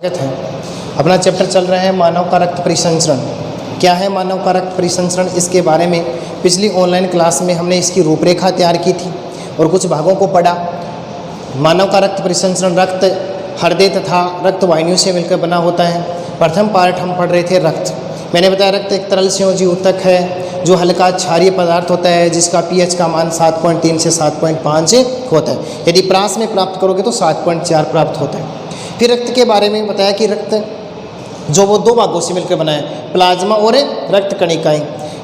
स्वागत है। अपना चैप्टर चल रहा है मानव का रक्त परिसंचरण। क्या है मानव का रक्त परिसंचरण, इसके बारे में पिछली ऑनलाइन क्लास में हमने इसकी रूपरेखा तैयार की थी और कुछ भागों को पढ़ा। मानव का रक्त परिसंचरण रक्त हृदय तथा रक्त वाहिनियों से मिलकर बना होता है। प्रथम पार्ट हम पढ़ रहे थे रक्त। मैंने बताया रक्त एक तरल संयोजी ऊतक है जो हल्का क्षारीय पदार्थ होता है, जिसका पीएच का मान 7.3 से 7.5 होता है। यदि प्रास में प्राप्त करोगे तो 7.4 प्राप्त होता है। फिर रक्त के बारे में बताया कि रक्त जो वो दो भागों से मिलकर बना है, प्लाज्मा और रक्त कणिकाएं।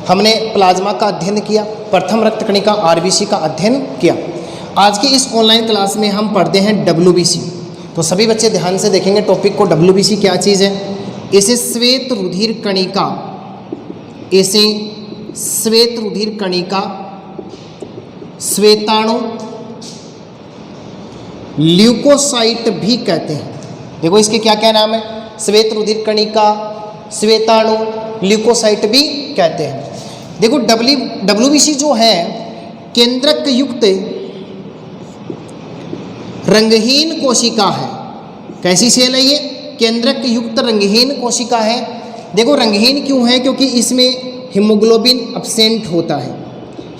हमने प्लाज्मा का अध्ययन किया, प्रथम रक्त कणिका आरबीसी का अध्ययन किया। आज की इस ऑनलाइन क्लास में हम पढ़ते हैं डब्ल्यूबीसी। तो सभी बच्चे ध्यान से देखेंगे टॉपिक को। डब्ल्यूबीसी क्या चीज़ है? इसे श्वेत रुधिर कणिका, इसे श्वेत रुधिर कणिका, श्वेताणु, ल्यूकोसाइट भी कहते हैं। देखो इसके क्या क्या नाम है? श्वेत रुधिर कणिका, श्वेताणु, ल्यूकोसाइट भी कहते हैं। देखो डब्ल्यूबीसी जो है केंद्रक युक्त रंगहीन कोशिका है। कैसी सेल है ये? केंद्रक युक्त रंगहीन कोशिका है। देखो रंगहीन क्यों है? क्योंकि इसमें हीमोग्लोबिन एब्सेंट होता है।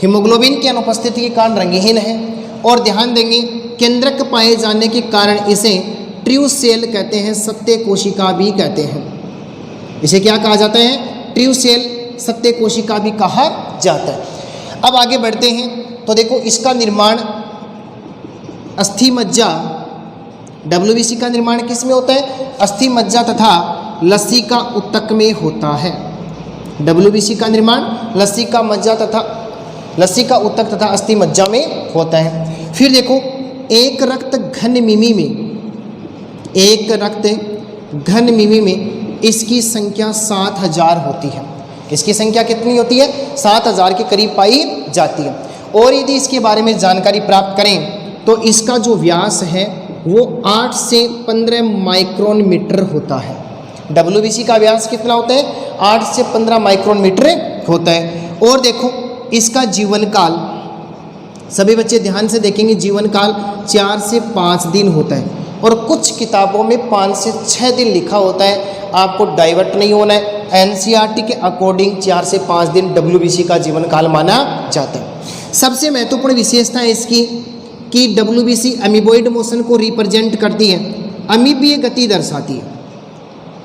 हीमोग्लोबिन की अनुपस्थिति के कारण रंगहीन है। और ध्यान देंगे केंद्रक पाए जाने के कारण इसे ट्रू सेल कहते हैं, सत्य कोशिका भी कहते हैं। इसे क्या कहा जाता है? ट्रू सेल, सत्य कोशिका भी कहा जाता है। अब आगे बढ़ते हैं तो देखो इसका निर्माण अस्थि मज्जा, डब्ल्यूबीसी का निर्माण किस में होता है? अस्थि मज्जा तथा लसिका ऊतक में होता है। डब्ल्यूबीसी का निर्माण लसिका मज्जा तथा लसिका ऊतक तथा अस्थि मज्जा में होता है। फिर देखो एक रक्त घन मिमी में, एक रक्त घन मिमी में इसकी संख्या 7000 होती है। इसकी संख्या कितनी होती है? 7000 के करीब पाई जाती है। और यदि इसके बारे में जानकारी प्राप्त करें तो इसका जो व्यास है वो 8 से 15 माइक्रोन मीटर होता है। डब्ल्यूबीसी का व्यास कितना होता है? 8 से 15 माइक्रोन मीटर होता है। और देखो इसका जीवन काल, सभी बच्चे ध्यान से देखेंगे, जीवन काल 4 से 5 दिन होता है। और कुछ किताबों में 5 से 6 दिन लिखा होता है। आपको डाइवर्ट नहीं होना है। एनसीईआरटी के अकॉर्डिंग 4 से 5 दिन डब्ल्यूबीसी का जीवन काल माना जाता है। सबसे महत्वपूर्ण विशेषता है इसकी कि डब्ल्यूबीसी अमीबॉइड मोशन को रिप्रेजेंट करती है, अमीबीय गति दर्शाती है।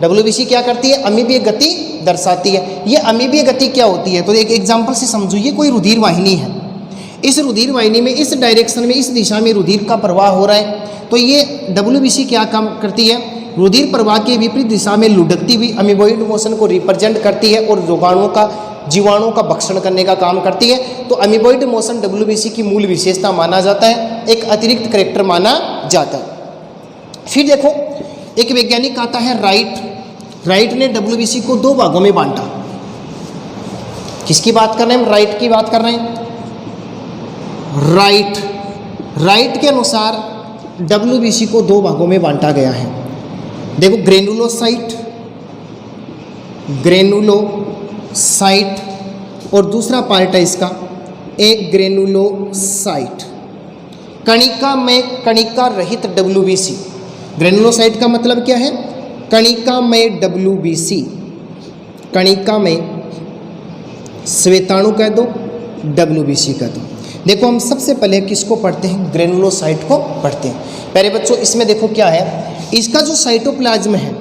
डब्ल्यूबीसी क्या करती है? अमीबीय गति दर्शाती है। ये अमीबीय गति क्या होती है? तो एक एग्जाम्पल से समझो, ये कोई रुधिर वाहिनी है। इस रुधिर वाहिनी में इस डायरेक्शन में, इस दिशा में रुधिर का प्रवाह हो रहा है। तो ये डब्ल्यूबीसी क्या काम करती है? रुधिर प्रवाह के विपरीत दिशा में लुढ़कती हुई अमीबॉइड मोशन को रिप्रेजेंट करती है और जीवाणुओं का भक्षण करने का काम करती है। तो अमीबॉइड मोशन डब्ल्यूबीसी की मूल विशेषता माना जाता है, एक अतिरिक्त कैरेक्टर माना जाता है। फिर देखो एक वैज्ञानिक आता है राइट ने डब्ल्यूबीसी को 2 भागों में बांटा। किसकी बात कर रहे हैं? राइट की बात कर रहे हैं। राइट के अनुसार डब्ल्यूबीसी को 2 भागों में बांटा गया है। देखो ग्रेनुलोसाइट और दूसरा पार्ट है इसका एक ग्रेनुलोसाइट। कणिका में कणिका रहित डब्ल्यूबीसी। ग्रेनुलोसाइट का मतलब क्या है? कणिका में डब्ल्यूबीसी। कणिका में श्वेताणु कह दो, डब्ल्यूबीसी कह दो। देखो हम सबसे पहले किसको पढ़ते हैं? ग्रेनुलोसाइट को पढ़ते हैं। पहले बच्चों इसमें देखो क्या है, इसका जो साइटोप्लाज्म है,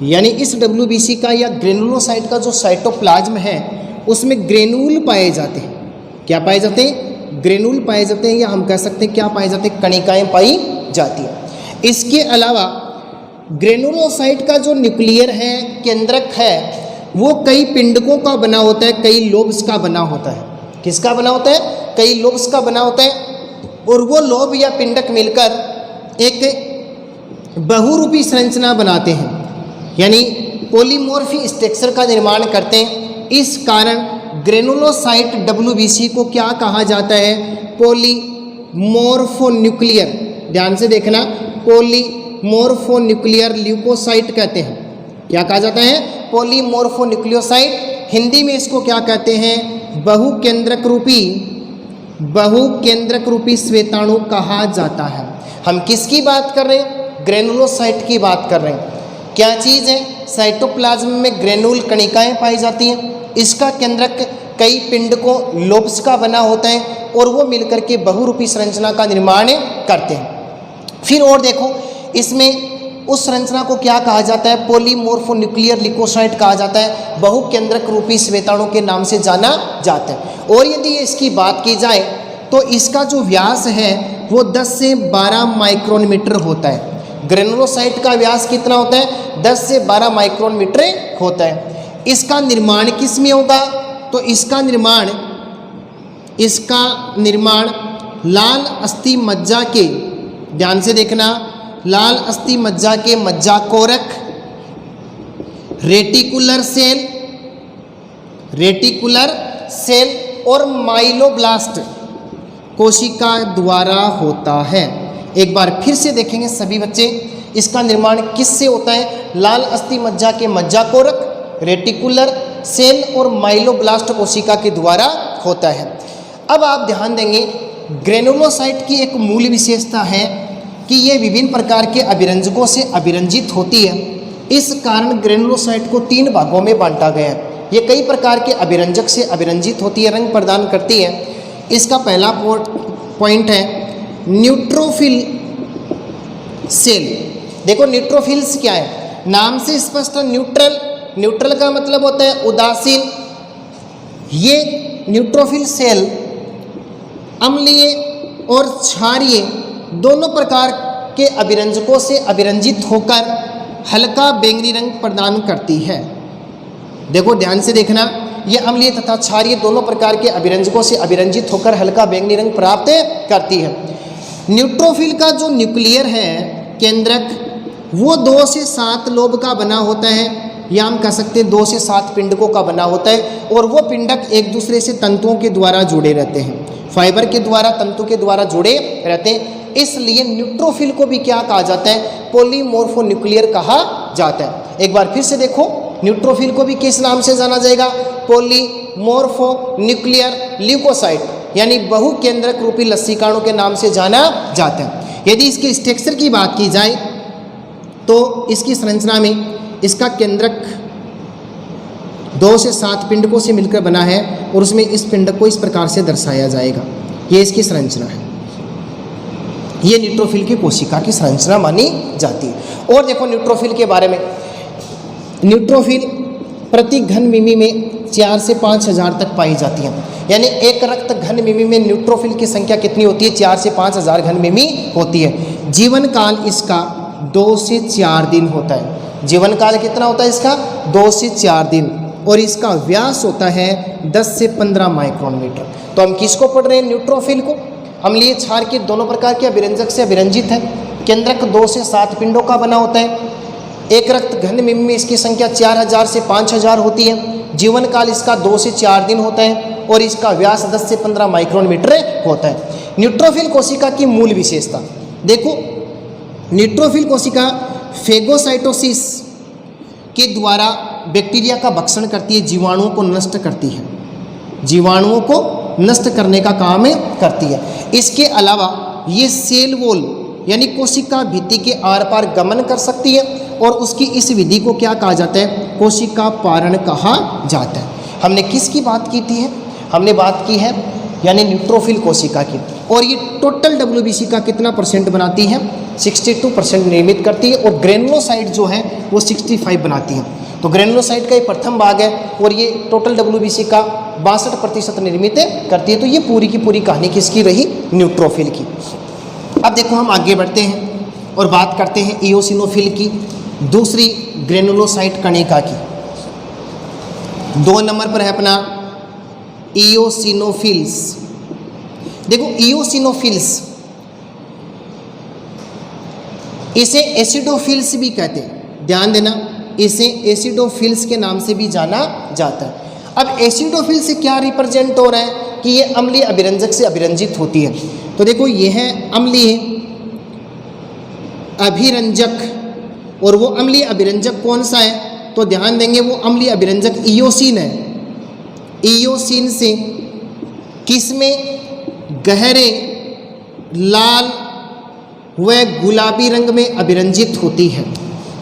यानी इस डब्ल्यूबीसी का या ग्रेनुलोसाइट का जो साइटोप्लाज्म है उसमें ग्रेनुल पाए जाते हैं। क्या पाए जाते हैं? ग्रेनुल पाए जाते हैं, या हम कह सकते हैं क्या पाए जाते हैं? कणिकाएं पाई जाती हैं। इसके अलावा ग्रेनुलोसाइट का जो न्यूक्लियर है, केंद्रक है, वो कई पिंडकों का बना होता है, कई लोब्स का बना होता है। किसका बना होता है? कई लोब्स का बना होता है। और वो लोब या पिंडक मिलकर एक बहुरूपी संरचना बनाते हैं, यानी पॉलीमॉर्फी स्ट्रक्चर का निर्माण करते हैं। इस कारण ग्रेनुलोसाइट डब्ल्यूबीसी को क्या कहा जाता है? पॉलीमॉर्फोन्यूक्लियर। ध्यान से देखना, पॉलीमॉर्फोन्यूक्लियर ल्यूकोसाइट कहते हैं। क्या कहा जाता है? पॉलीमॉर्फोन्यूक्लियोसाइट। हिंदी में इसको क्या कहते हैं? बहुकेंद्रक रूपी श्वेताणु कहा जाता है। हम किसकी बात कर रहे हैं? ग्रेनुलोसाइट की बात कर रहे हैं। क्या चीज़ है? साइटोप्लाज्म में ग्रेनुल कणिकाएं पाई जाती हैं। इसका केंद्रक कई पिंडकों लोब्स का बना होता है और वो मिलकर के बहुरूपी संरचना का निर्माण करते हैं। फिर और देखो, इसमें उस संरचना को क्या कहा जाता है? पॉलीमॉर्फोन्यूक्लियर लिकोसाइट कहा जाता है, बहुकेंद्रक रूपी श्वेताणु के नाम से जाना जाता है। और यदि इसकी बात की जाए तो इसका जो व्यास है वो 10 से 12 माइक्रोन मीटर होता है। ग्रेनुलोसाइट का व्यास कितना होता है? 10 से 12 माइक्रोन मीटर होता है। इसका निर्माण किस में होगा? तो इसका निर्माण लाल अस्थि मज्जा के, ध्यान से देखना, लाल अस्थि मज्जा के मज्जाकोरक, रेटिकुलर सेल और माइलोब्लास्ट कोशिका द्वारा होता है। एक बार फिर से देखेंगे सभी बच्चे, इसका निर्माण किससे होता है? लाल अस्थि मज्जा के मज्जाकोरक, रेटिकुलर सेल और माइलोब्लास्ट कोशिका के द्वारा होता है। अब आप ध्यान देंगे, ग्रेनुलोसाइट की एक मूल विशेषता है कि ये विभिन्न प्रकार के अभिरंजकों से अभिरंजित होती है। इस कारण ग्रेनुलोसाइट को 3 भागों में बांटा गया है। ये कई प्रकार के अभिरंजक से अभिरंजित होती है, रंग प्रदान करती है। इसका पहला पॉइंट है न्यूट्रोफिल सेल। देखो न्यूट्रोफिल्स क्या है? नाम से स्पष्ट, न्यूट्रल का मतलब होता है उदासीन। ये न्यूट्रोफिल सेल अम्लीय और क्षारीय दोनों प्रकार के अभिरंजकों से अभिरंजित होकर हल्का बैंगनी रंग प्रदान करती है। देखो ध्यान से देखना, ये अम्लीय तथा क्षारीय दोनों प्रकार के अभिरंजकों से अभिरंजित होकर हल्का बैंगनी रंग प्राप्त करती है। न्यूट्रोफिल का जो न्यूक्लियर है केंद्रक, वो 2 से 7 लोब का बना होता है, या हम कह सकते हैं 2 से 7 पिंडकों का बना होता है। और वो पिंडक एक दूसरे से तंतुओं के द्वारा जुड़े रहते हैं, फाइबर के द्वारा, तंतु के द्वारा जुड़े रहते हैं। इसलिए न्यूट्रोफिल को भी क्या कहा जाता है? पॉलीमॉर्फोन्यूक्लियर कहा जाता है। एक बार फिर से देखो, न्यूट्रोफिल को भी किस नाम से जाना जाएगा? पॉलीमॉर्फोन्यूक्लियर ल्यूकोसाइट, यानी बहुकेंद्रक रूपी लसीकाणु के नाम से जाना जाता है। यदि इसके स्ट्रक्चर की बात की जाए तो इसकी संरचना में इसका केंद्रक 2 से 7 पिंडकों से मिलकर बना है और उसमें इस पिंडक को इस प्रकार से दर्शाया जाएगा। ये इसकी संरचना है। ये न्यूट्रोफिल की कोशिका की संरचना मानी जाती है। और देखो न्यूट्रोफिल के बारे में, न्यूट्रोफिल प्रति घन मिमी में 4 से 5 हज़ार तक पाई जाती हैं। यानी एक रक्त घन मिमी में न्यूट्रोफिल की संख्या कितनी होती है? 4 से 5 हज़ार घन मिमी होती है। जीवन काल इसका 2 से 4 दिन होता है। जीवन काल कितना होता है इसका? 2 से 4 दिन। और इसका व्यास होता है 10 से 15 माइक्रोन मीटर। तो हम किसको पढ़ रहे हैं? न्यूट्रोफिल को। अम्लीय क्षार के दोनों प्रकार के अभिरंजक से अभिरंजित है। केंद्रक 2 से 7 पिंडों का बना होता है। एक रक्त घन मिमी में इसकी संख्या 4000 से 5000 होती है। जीवन काल इसका 2 से 4 दिन होता है और इसका व्यास 10 से 15 माइक्रोन मीटर होता है। न्यूट्रोफिल कोशिका की मूल विशेषता देखो, न्यूट्रोफिल कोशिका फेगोसाइटोसिस के द्वारा बैक्टीरिया का भक्षण करती है, जीवाणुओं को नष्ट करती है, जीवाणुओं को नष्ट करने का काम करती है। इसके अलावा ये सेल वॉल यानी कोशिका भित्ति के आर पार गमन कर सकती है और उसकी इस विधि को क्या कहा जाता है? कोशिका पारण कहा जाता है। हमने किसकी बात की थी? हमने बात की है यानी न्यूट्रोफिल कोशिका की। और ये टोटल WBC का कितना % बनाती है? 62% निर्मित करती है। और ग्रेनुलोसाइट जो है वो 65 बनाती है। तो ग्रेनुलोसाइट का ये प्रथम भाग है और ये टोटल WBC का 62% निर्मित करती है। तो ये पूरी की पूरी कहानी किसकी रही? न्यूट्रोफिल की। अब देखो हम आगे बढ़ते हैं और बात करते हैं इओसिनोफिल की, दूसरी ग्रेनुलोसाइट कणिका की। 2 नंबर पर है अपना इओसिनोफिल्स। देखो इओसिनोफिल्स, इसे एसिडोफिल्स भी कहते हैं, ध्यान देना, इसे एसिडोफिल्स के नाम से भी जाना जाता है। अब एसिडोफिल से क्या रिप्रेजेंट हो रहा है कि ये अम्लीय अभिरंजक से अभिरंजित होती है। तो देखो ये है अम्लीय अभिरंजक और वो अम्लीय अभिरंजक कौन सा है? तो ध्यान देंगे वो अम्लीय अभिरंजक इओसिन है। इओसिन से किसमें? गहरे लाल व गुलाबी रंग में अभिरंजित होती है।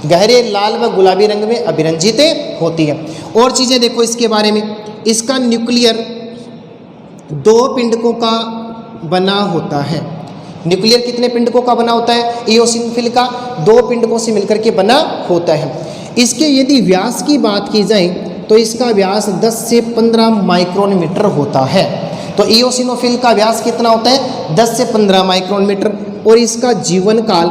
गहरे लाल व गुलाबी रंग में अभिरंजित होती है। और चीज़ें देखो इसके बारे में, इसका न्यूक्लियर 2 पिंडकों का बना होता है। न्यूक्लियर कितने पिंडकों का बना होता है? इओसिनोफिल का 2 पिंडकों से मिलकर के बना होता है। इसके यदि व्यास की बात की जाए तो इसका व्यास 10 से 15 माइक्रोन मीटर होता है। तो इओसिनोफिल का व्यास कितना होता है? 10 से 15 माइक्रोन मीटर। और इसका जीवन काल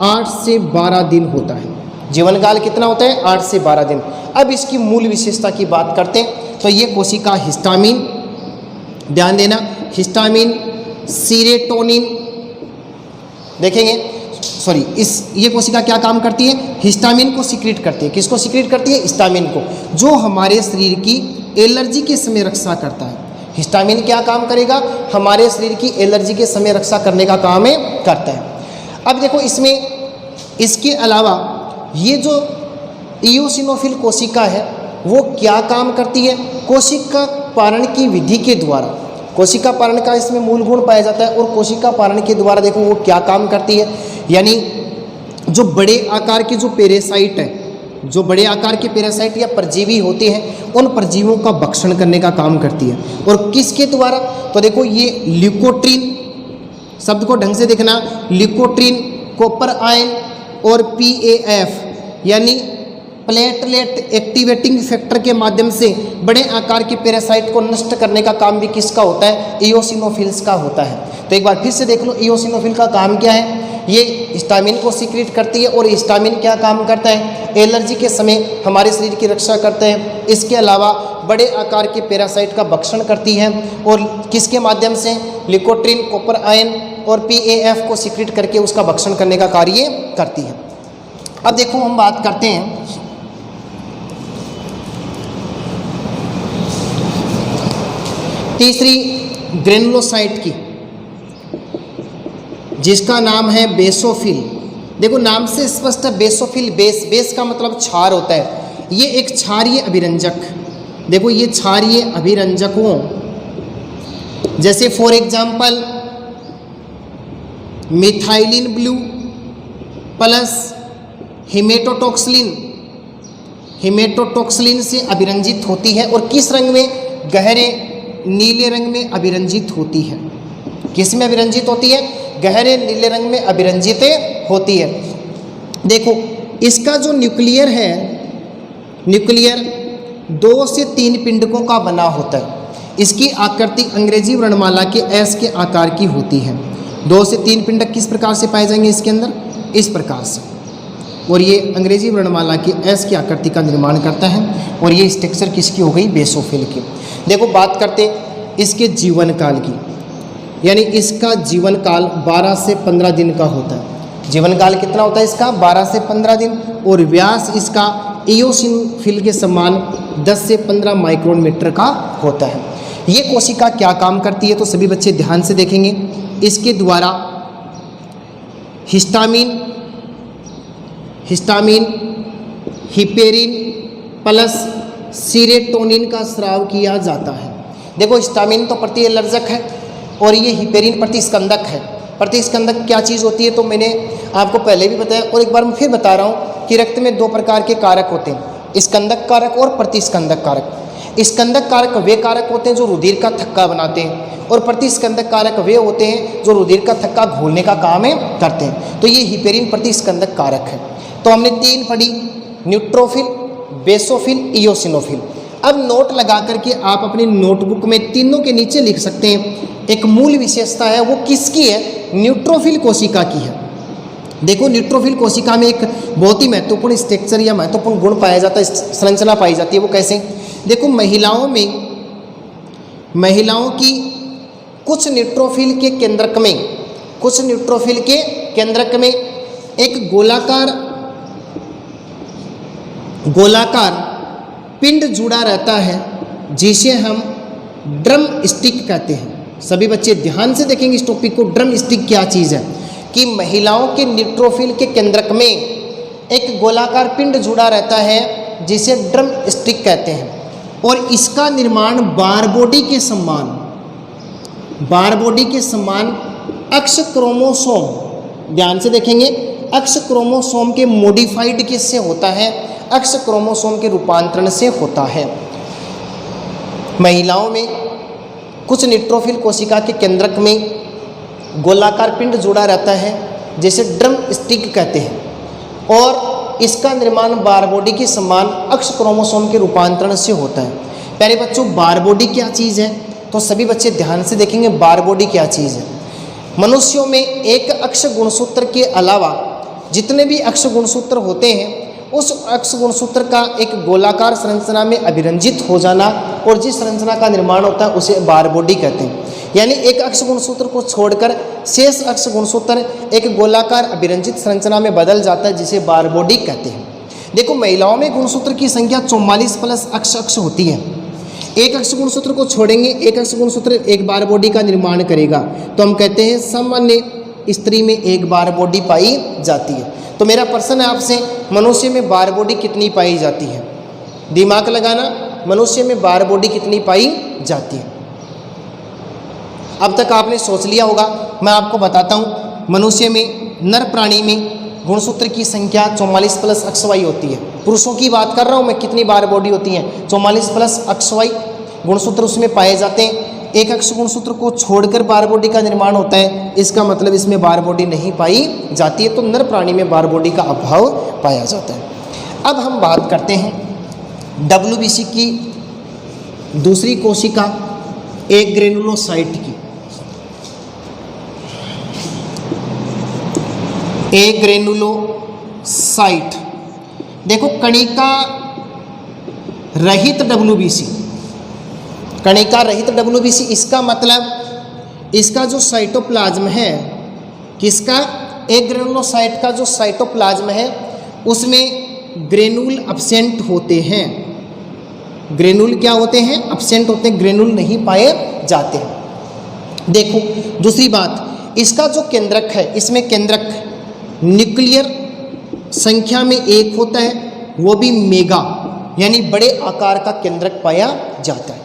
8 से 12 दिन होता है। जीवन काल कितना होता है? 8 से 12 दिन। अब इसकी मूल विशेषता की बात करते हैं तो ये कोशिका हिस्टामिन, ध्यान देना, हिस्टामिन, सीरोटोनिन, देखेंगे सॉरी ये कोशिका क्या काम करती है? हिस्टामिन को सीक्रेट करती है। किसको सीक्रेट करती है? हिस्टामिन को, जो हमारे शरीर की एलर्जी के समय रक्षा करता है। हिस्टामिन क्या काम करेगा? हमारे शरीर की एलर्जी के समय रक्षा करने का काम करता है। अब देखो इसमें इसके अलावा ये जो इओसिनोफिल कोशिका है वो क्या काम करती है? कोशिका पारण की विधि के द्वारा, कोशिका पारण का इसमें मूल गुण पाया जाता है। और कोशिका पारण के द्वारा देखो वो क्या काम करती है, यानी जो बड़े आकार के जो पैरासाइट है, जो बड़े आकार के पैरासाइट या परजीवी होते हैं, उन परजीवियों का भक्षण करने का काम करती है। और किसके द्वारा? तो देखो ये ल्यूकोट्रिन, शब्द को ढंग से देखना, ल्यूकोट्रिन, कॉपर आयन और PAF यानी प्लेटलेट एक्टिवेटिंग फैक्टर के माध्यम से बड़े आकार के पैरासाइट को नष्ट करने का काम भी किसका होता है? इओसिनोफिल्स का होता है। तो एक बार फिर से देख लो, इओसिनोफिल का काम क्या है? ये हिस्टामिन को सीक्रेट करती है। और हिस्टामिन क्या काम करता है? एलर्जी के समय हमारे शरीर की रक्षा करते हैं। इसके अलावा बड़े आकार के पैरासाइट का भक्षण करती है। और किसके माध्यम से? ल्यूकोट्रिन, कॉपर आयन और PAF को सीक्रेट करके उसका भक्षण करने का कार्य करती है। अब देखो हम बात करते हैं तीसरी ग्रेनुलोसाइट की, जिसका नाम है बेसोफिल। देखो नाम से स्पष्ट है, बेसोफिल, बेस का मतलब क्षार होता है। ये एक क्षारीय अभिरंजक, देखो ये क्षारीय अभिरंजकों जैसे for example methylene blue plus hematoxylin से अभिरंजित होती है। और किस रंग में? गहरे नीले रंग में अभिरंजित होती है। किस में अभिरंजित होती है? गहरे नीले रंग में अभिरंजित होती है। देखो इसका जो न्यूक्लियर है, न्यूक्लियर 2 से 3 पिंडकों का बना होता है। इसकी आकृति अंग्रेजी वर्णमाला के S के आकार की होती है। 2 से 3 पिंडक किस प्रकार से पाए जाएंगे इसके अंदर? इस प्रकार से। और ये अंग्रेजी वर्णमाला की S की आकृति का निर्माण करता है। और ये स्ट्रक्चर किसकी हो गई? बेसोफिल की। देखो बात करते इसके जीवन काल की, यानी इसका जीवन काल 12 से 15 दिन का होता है। जीवन काल कितना होता है इसका? 12 से 15 दिन। और व्यास इसका इओसिनोफिल के समान 10 से 15 माइक्रोन मीटर का होता है। ये कोशिका क्या काम करती है? तो सभी बच्चे ध्यान से देखेंगे। इसके द्वारा हिस्टामिन, हिपेरिन प्लस सीरोटोनिन का स्राव किया जाता है। देखो हिस्टामिन तो प्रति एलर्जक है और ये हिपेरिन प्रतिस्कंदक है। प्रतिस्कंदक क्या चीज़ होती है? तो मैंने आपको पहले भी बताया और एक बार मैं फिर बता रहा हूँ कि रक्त में 2 प्रकार के कारक होते हैं, स्कंदक कारक और प्रतिस्कंदक कारक। स्कंदक कारक वे कारक होते हैं जो रुधिर का थक्का बनाते हैं और प्रतिस्कंदक कारक वे होते हैं जो रुधिर का थक्का घोलने का काम करते हैं। तो ये हिपेरिन प्रतिस्कंदक कारक है। तो हमने 3 पढ़ी, न्यूट्रोफिल, बेसोफिल, इओसिनोफिल। अब नोट लगा करके आप अपनी नोटबुक में तीनों के नीचे लिख सकते हैं। एक मूल विशेषता है, वो किसकी है? न्यूट्रोफिल कोशिका की है। देखो न्यूट्रोफिल कोशिका में एक बहुत ही महत्वपूर्ण स्ट्रक्चर या महत्वपूर्ण गुण पाया जाता है, संरचना पाई जाती है। वो कैसे? देखो महिलाओं की कुछ न्यूट्रोफिल के केंद्रक में एक गोलाकार पिंड जुड़ा रहता है जिसे हम ड्रम स्टिक कहते हैं। सभी बच्चे ध्यान से देखेंगे इस टॉपिक को। ड्रम स्टिक क्या चीज़ है? कि महिलाओं के न्यूट्रोफिल के केंद्रक में एक गोलाकार पिंड जुड़ा रहता है जिसे ड्रम स्टिक कहते हैं। और इसका निर्माण बार बॉडी के समान अक्ष क्रोमोसोम, ध्यान से देखेंगे, अक्ष क्रोमोसोम के मॉडिफाइड किससे होता है? अक्ष क्रोमोसोम के रूपांतरण से होता है। महिलाओं में कुछ न्यूट्रोफिल कोशिका के केंद्रक में गोलाकार पिंड जुड़ा रहता है, जैसे ड्रम स्टिक कहते हैं, और इसका निर्माण बार बॉडी के समान अक्ष क्रोमोसोम के रूपांतरण से होता है। प्यारे बच्चों, बार बॉडी क्या चीज़ है? तो सभी बच्चे ध्यान से देखेंगे बार बॉडी क्या चीज़ है। मनुष्यों में एक अक्ष गुणसूत्र के अलावा जितने भी अक्ष गुणसूत्र होते हैं, उस अक्ष गुणसूत्र का एक गोलाकार संरचना में अभिरंजित हो जाना और जिस संरचना का निर्माण होता है उसे बार बॉडी कहते हैं। यानी एक अक्ष गुणसूत्र को छोड़कर शेष अक्ष गुणसूत्र एक गोलाकार अभिरंजित संरचना में बदल जाता है, जिसे बार बॉडी कहते हैं। देखो, महिलाओं में गुणसूत्र की संख्या 44 प्लस अक्ष होती है। एक अक्ष गुणसूत्र को छोड़ेंगे, एक अक्ष गुणसूत्र एक बार बॉडी का निर्माण करेगा, तो हम कहते हैं सामान्य स्त्री में एक बार बॉडी पाई जाती है। तो मेरा प्रश्न है आपसे, मनुष्य में बार बॉडी कितनी पाई जाती है? दिमाग लगाना, मनुष्य में बार बॉडी कितनी पाई जाती है? अब तक आपने सोच लिया होगा, मैं आपको बताता हूँ। मनुष्य में, नर प्राणी में गुणसूत्र की संख्या 44 प्लस XY होती है। पुरुषों की बात कर रहा हूँ मैं, कितनी बार बॉडी होती है? 44 प्लस XY गुणसूत्र उसमें पाए जाते हैं। एक अक्ष गुणसूत्र को छोड़कर बार बॉडी का निर्माण होता है, इसका मतलब इसमें बार बॉडी नहीं पाई जाती है, तो नर प्राणी में बार बॉडी का अभाव पाया जाता है। अब हम बात करते हैं WBC की दूसरी कोशिका, एक ग्रेनुलोसाइट की। एक ग्रेनुलोसाइट, देखो कणिका रहित WBC, कणिका रहित WBC, इसका मतलब इसका जो साइटोप्लाज्म है, किसका? एक ग्रेनुलोसाइट का जो साइटोप्लाज्म है उसमें ग्रेनुल अब्सेंट होते हैं। ग्रेनुल क्या होते हैं? अब्सेंट होते हैं, ग्रेनुल नहीं पाए जाते हैं। देखो दूसरी बात, इसका जो केंद्रक है, इसमें केंद्रक न्यूक्लियर संख्या में एक होता है, वो भी मेगा यानी बड़े आकार का केंद्रक पाया जाता है।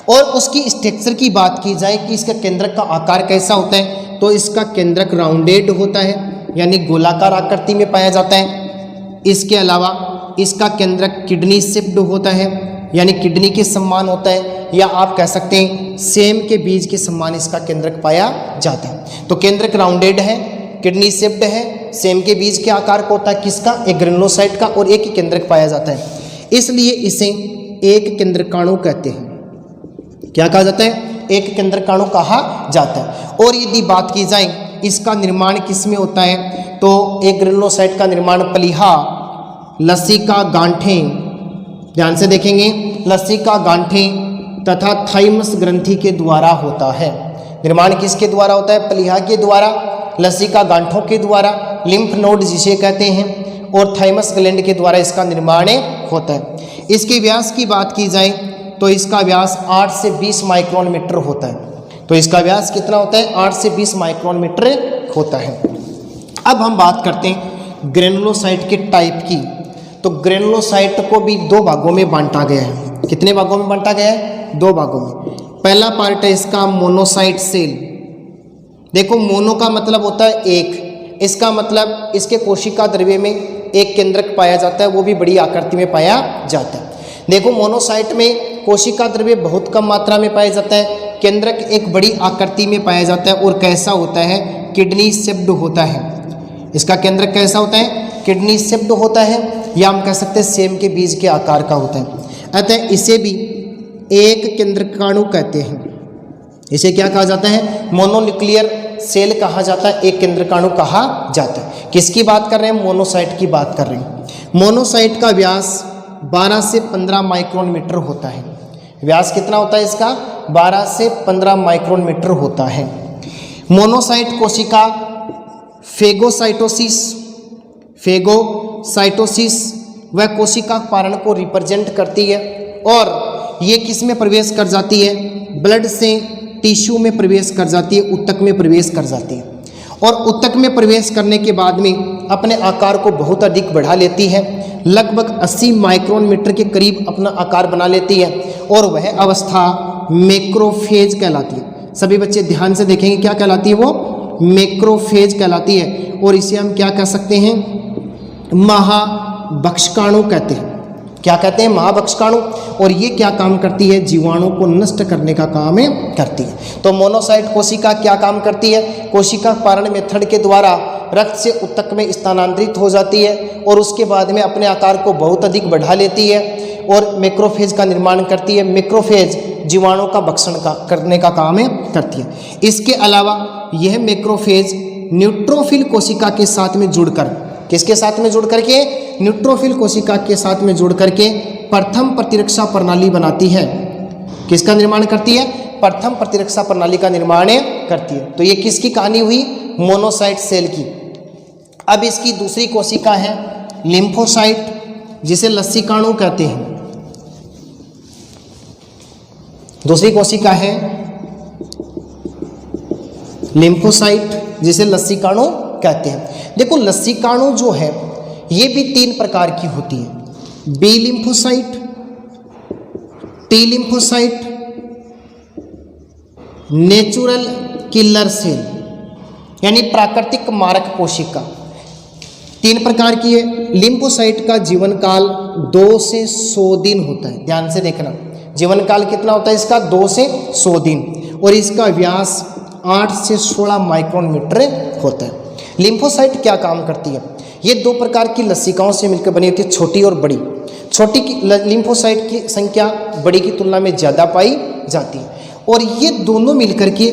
और उसकी स्ट्रक्चर की बात की जाए कि इसका केंद्रक का आकार कैसा होता है, तो इसका केंद्रक राउंडेड होता है, यानी गोलाकार आकृति में पाया जाता है। इसके अलावा इसका केंद्रक किडनी शेप्ड होता है, यानी किडनी के समान होता है, या आप कह सकते हैं सेम के बीज के समान इसका केंद्रक पाया जाता है। तो केंद्रक राउंडेड है, किडनी शेप्ड है, सेम के बीज के आकार को होता है, किसका? एक ग्रेनुलोसाइट का, और एक ही केंद्रक पाया जाता है, इसलिए इसे एक केंद्रकाणु कहते हैं। क्या कहा जाता है? एक केंद्रकाणु कहा जाता है। और यदि बात की जाए इसका निर्माण किस में होता है, तो एक ग्रेनुलोसाइट का निर्माण प्लीहा, लसिका गांठें, ध्यान से देखेंगे, लसिका गांठें तथा थाइमस ग्रंथि के द्वारा होता है। निर्माण किसके द्वारा होता है? प्लीहा के द्वारा, लसिका गांठों के द्वारा, लिम्फ नोड जिसे कहते हैं, और थाइमस ग्लैंड के द्वारा इसका निर्माण होता है। इसके व्यास की बात की जाए तो इसका व्यास 8 से 20 माइक्रोन मीटर होता है। तो इसका व्यास कितना होता है? 8 से 20 माइक्रोन मीटर होता है। अब हम बात करते हैं ग्रेनुलोसाइट के टाइप की। तो ग्रेनुलोसाइट को भी दो भागों में बांटा गया है। कितने भागों में बांटा गया है? दो भागों में। पहला पार्ट है इसका मोनोसाइट सेल। देखो, मोनो का मतलब होता है एक, इसका मतलब इसके कोशिका द्रव्य में एक केंद्रक पाया जाता है, वो भी बड़ी आकृति में पाया जाता है। देखो, मोनोसाइट में कोशिका द्रव्य बहुत कम मात्रा में पाया जाता है, केंद्रक एक बड़ी आकृति में पाया जाता है, और कैसा होता है? किडनी शेप्ड होता है। इसका केंद्रक कैसा होता है? किडनी शेप्ड होता है, या हम कह सकते हैं सेम के बीज के आकार का होता है। अतः इसे भी एक केंद्रकाणु कहते हैं। इसे क्या कहा जाता है? मोनोन्यूक्लियर सेल कहा जाता है, एक केंद्रकाणु कहा जाता है। किसकी बात कर रहे हैं? मोनोसाइट की बात कर रहे हैं। मोनोसाइट का व्यास 12 से 15 माइक्रोन मीटर होता है। व्यास कितना होता है इसका? 12 से 15 माइक्रोन मीटर होता है। मोनोसाइट कोशिका फेगोसाइटोसिस वह कोशिका पारण को रिप्रेजेंट करती है, और ये किस में प्रवेश कर जाती है? ब्लड से टिश्यू में प्रवेश कर जाती है, ऊतक में प्रवेश कर जाती है, और ऊतक में प्रवेश करने के बाद में अपने आकार को बहुत अधिक बढ़ा लेती है, लगभग 80 माइक्रोन मीटर के करीब अपना आकार बना लेती है, और वह अवस्था मैक्रोफेज कहलाती है। सभी बच्चे ध्यान से देखेंगे, क्या कहलाती है वो? मैक्रोफेज कहलाती है। और इसे हम क्या कह सकते हैं, महाभक्षकाणु कहते हैं। क्या कहते हैं, महाभक्षकाणु। और ये क्या काम करती है, जीवाणु को नष्ट करने का काम करती है। तो मोनोसाइट कोशिका क्या काम करती है, कोशिका पारण मेथड के द्वारा रक्त से ऊतक में स्थानांतरित हो जाती है और उसके बाद में अपने आकार को बहुत अधिक बढ़ा लेती है और मैक्रोफेज का निर्माण करती है। मैक्रोफेज जीवाणु का भक्षण करने का काम करती है। इसके अलावा यह मैक्रोफेज न्यूट्रोफिल कोशिका के साथ में जुड़कर, किसके साथ में जुड़ करके, न्यूट्रोफिल कोशिका के साथ में जुड़ करके प्रथम प्रतिरक्षा प्रणाली बनाती है। किसका निर्माण करती है, प्रथम प्रतिरक्षा प्रणाली का निर्माण करती है। तो ये किसकी कहानी हुई, मोनोसाइट सेल की। अब इसकी दूसरी कोशिका है लिम्फोसाइट, जिसे लसीकाणु कहते हैं। दूसरी कोशिका है लिम्फोसाइट, जिसे लसीकाणु कहते हैं। देखो लसीकाणु जो है ये भी 3 प्रकार की होती है, B lymphocyte, T lymphocyte, natural killer cell, यानी प्राकृतिक मारक कोशिका। 3 प्रकार की है। लिम्फोसाइट का जीवन काल 2 से 100 दिन होता है। ध्यान से देखना, जीवन काल कितना होता है इसका, 2 से 100 दिन, और इसका व्यास 8 से 16 माइक्रोन मीटर होता है। लिम्फोसाइट क्या काम करती है, ये 2 प्रकार की लसिकाओं से मिलकर बनी होती है, छोटी और बड़ी। छोटी की लिम्फोसाइट की संख्या बड़ी की तुलना में ज़्यादा पाई जाती है और ये दोनों मिलकर के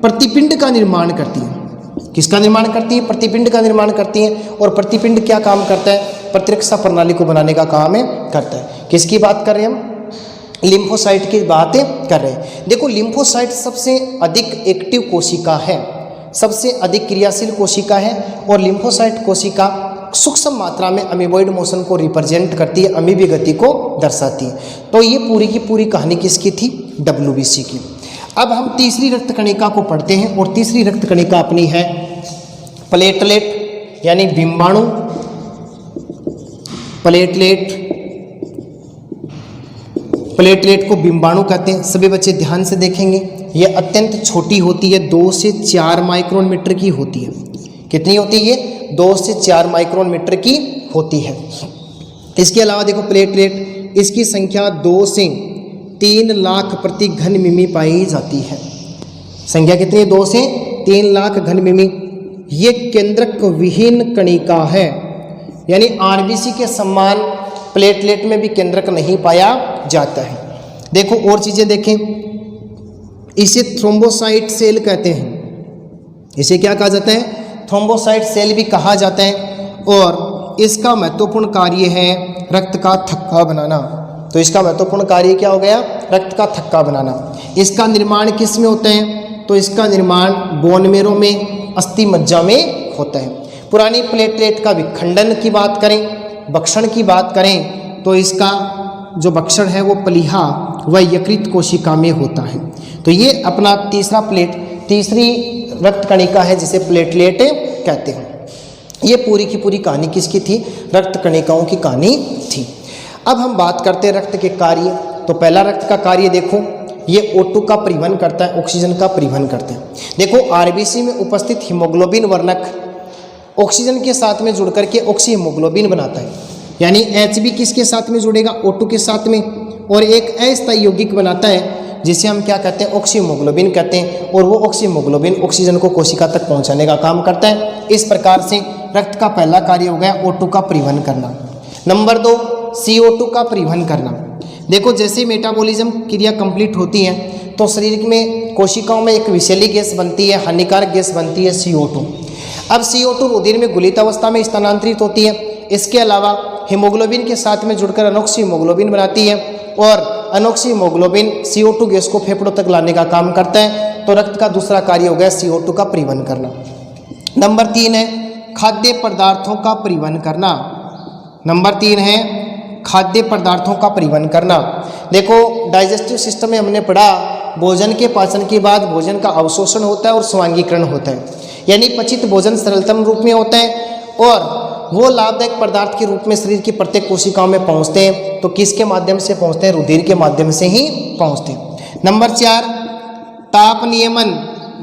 प्रतिपिंड का निर्माण करती हैं। किसका निर्माण करती है, प्रतिपिंड का निर्माण करती हैं। और प्रतिपिंड क्या काम करता है, प्रतिरक्षा प्रणाली को बनाने का काम करता है। किसकी बात कर रहे हैं हम, लिम्फोसाइट की बात कर रहे हैं। देखो लिम्फोसाइट सबसे अधिक एक्टिव कोशिका है, सबसे अधिक क्रियाशील कोशिका है और लिम्फोसाइट कोशिका सूक्ष्म मात्रा में अमीबॉइड मोशन को रिप्रेजेंट करती है, अमीबी गति को दर्शाती है। तो ये पूरी की पूरी कहानी किसकी थी, WBC की। अब हम तीसरी रक्त कणिका को पढ़ते हैं और तीसरी रक्त कणिका अपनी है प्लेटलेट, यानी बिंबाणु। प्लेटलेट को बिंबाणु कहते हैं। सभी बच्चे ध्यान से देखेंगे, ये अत्यंत छोटी होती है, 2 से 4 माइक्रोन मीटर की होती है। कितनी होती है, 2 से 4 माइक्रोन मीटर की होती है। इसके अलावा देखो प्लेटलेट, इसकी संख्या 2 से 3 लाख प्रति घन मिमी पाई जाती है। संख्या कितनी है, 2 से 3 लाख घन मिमी। ये केंद्रक विहीन कणिका है, यानी RBC के समान प्लेटलेट में भी केंद्रक नहीं पाया जाता है। देखो और चीज़ें देखें, इसे थ्रोम्बोसाइट सेल कहते हैं। इसे क्या कहा जाता है, थ्रोम्बोसाइट सेल भी कहा जाता है। और इसका महत्वपूर्ण कार्य है रक्त का थक्का बनाना। तो इसका महत्वपूर्ण कार्य क्या हो गया, रक्त का थक्का बनाना। इसका निर्माण किस में होता है, तो इसका निर्माण बोन मेरो में, अस्थि मज्जा में होता है। पुरानी प्लेटलेट का विखंडन की बात करें, भक्षण की बात करें, तो इसका जो भक्षण है वो प्लीहा व यकृत कोशिका में होता है। तो ये अपना तीसरी रक्त कणिका है जिसे प्लेटलेट कहते हैं। ये पूरी की पूरी कहानी किसकी थी, रक्त कणिकाओं की कहानी थी। अब हम बात करते हैं रक्त के कार्य। तो पहला रक्त का कार्य देखो, ये O2 का परिवहन करता है, ऑक्सीजन का परिवहन करता है। देखो RBC में उपस्थित हीमोग्लोबिन वर्णक ऑक्सीजन के साथ में जुड़ करके ऑक्सी हीमोग्लोबिन बनाता है, यानी Hb किसके साथ में जुड़ेगा, O2 के साथ में, और एक अस्थायी यौगिक बनाता है जिसे हम क्या कहते हैं, ऑक्सी हीमोग्लोबिन कहते हैं। और वो ऑक्सी हीमोग्लोबिन ऑक्सीजन को कोशिका तक पहुंचाने का काम करता है। इस प्रकार से रक्त का पहला कार्य हो गया O2 का परिवहन करना। नंबर 2 CO2 का परिवहन करना। देखो जैसे मेटाबॉलिज्म क्रिया कंप्लीट होती है तो शरीर में कोशिकाओं में एक विषैली गैस बनती है, हानिकारक गैस बनती है CO2। अब CO2 रुधिर में गुलित अवस्था में स्थानांतरित होती है। इसके अलावा हीमोग्लोबिन के साथ में जुड़कर अनोक्सी हीमोग्लोबिन बनाती है और अनोक्सी हीमोग्लोबिन CO2 गैस को फेफड़ों तक लाने का काम करता है। तो रक्त का दूसरा कार्य हो गया CO2 का परिवहन करना। नंबर 3 है खाद्य पदार्थों का परिवहन करना। नंबर 3 है खाद्य पदार्थों का परिवहन करना। देखो डाइजेस्टिव सिस्टम में हमने पढ़ा, भोजन के पाचन के बाद भोजन का अवशोषण होता है और स्वांगीकरण होता है, यानी पचित भोजन सरलतम रूप में होता है और वो लाभदायक पदार्थ के रूप में शरीर की प्रत्येक कोशिकाओं में पहुंचते हैं। तो किसके माध्यम से पहुंचते हैं, रुधिर के माध्यम से ही पहुंचते हैं। नंबर 4 ताप नियमन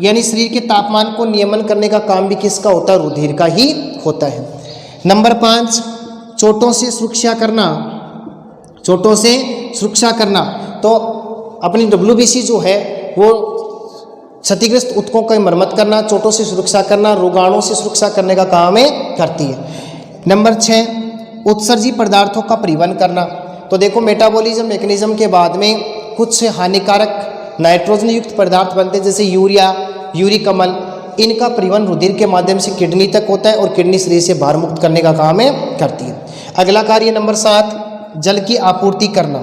यानी शरीर के तापमान को नियमन करने का काम भी किसका होता है? रुधिर का ही होता है। नंबर 5, चोटों से सुरक्षा करना। चोटों से सुरक्षा करना, तो अपनी WBC जो है वो क्षतिग्रस्त ऊतकों की मरम्मत करना, चोटों से सुरक्षा करना, रोगाणुओं से सुरक्षा करने का काम है करती है। नंबर 6, उत्सर्जी पदार्थों का परिवहन करना। तो देखो मेटाबॉलिज्म मैकेनिज्म के बाद में कुछ हानिकारक नाइट्रोजन युक्त पदार्थ बनते हैं, जैसे यूरिया, यूरिक अम्ल, इनका परिवहन रुधिर के माध्यम से किडनी तक होता है और किडनी शरीर से बाहर मुक्त करने का काम है करती है। अगला कार्य नंबर 7, जल की आपूर्ति करना।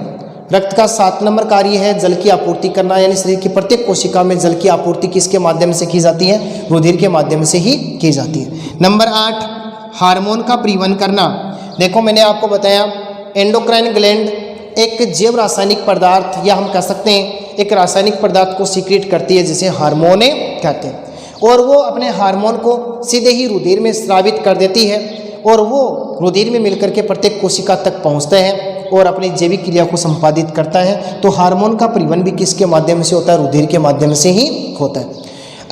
रक्त का 7 नंबर कार्य है जल की आपूर्ति करना, यानी शरीर की प्रत्येक कोशिका में जल की आपूर्ति किसके माध्यम से की जाती है? रुधिर के माध्यम से ही की जाती है। नंबर 8, हार्मोन का परिवहन करना। देखो मैंने आपको बताया एंडोक्राइन ग्लैंड एक जैव रासायनिक पदार्थ, या हम कह सकते हैं एक रासायनिक पदार्थ को सीक्रेट करती है जिसे हार्मोन कहते हैं, और वो अपने हार्मोन को सीधे ही रुधिर में स्रावित कर देती है और वो रुधिर में मिलकर के प्रत्येक कोशिका तक पहुंचता है और अपनी जैविक क्रिया को संपादित करता है। तो हार्मोन का परिवहन भी किसके माध्यम से होता है? रुधिर के माध्यम से ही होता है।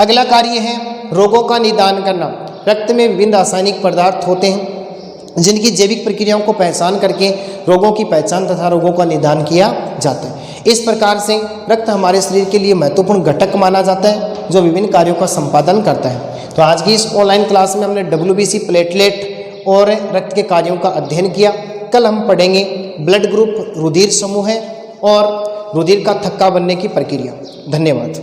अगला कार्य है रोगों का निदान करना। रक्त में विभिन्न रासायनिक पदार्थ होते हैं जिनकी जैविक प्रक्रियाओं को पहचान करके रोगों की पहचान तथा रोगों का निदान किया जाता है। इस प्रकार से रक्त हमारे शरीर के लिए महत्वपूर्ण घटक माना जाता है जो विभिन्न कार्यों का संपादन करता है। तो आज की इस ऑनलाइन क्लास में हमने WBC, प्लेटलेट और रक्त के कार्यों का अध्ययन किया। कल हम पढ़ेंगे ब्लड ग्रुप, रुधिर समूह है और रुधिर का थक्का बनने की प्रक्रिया। धन्यवाद।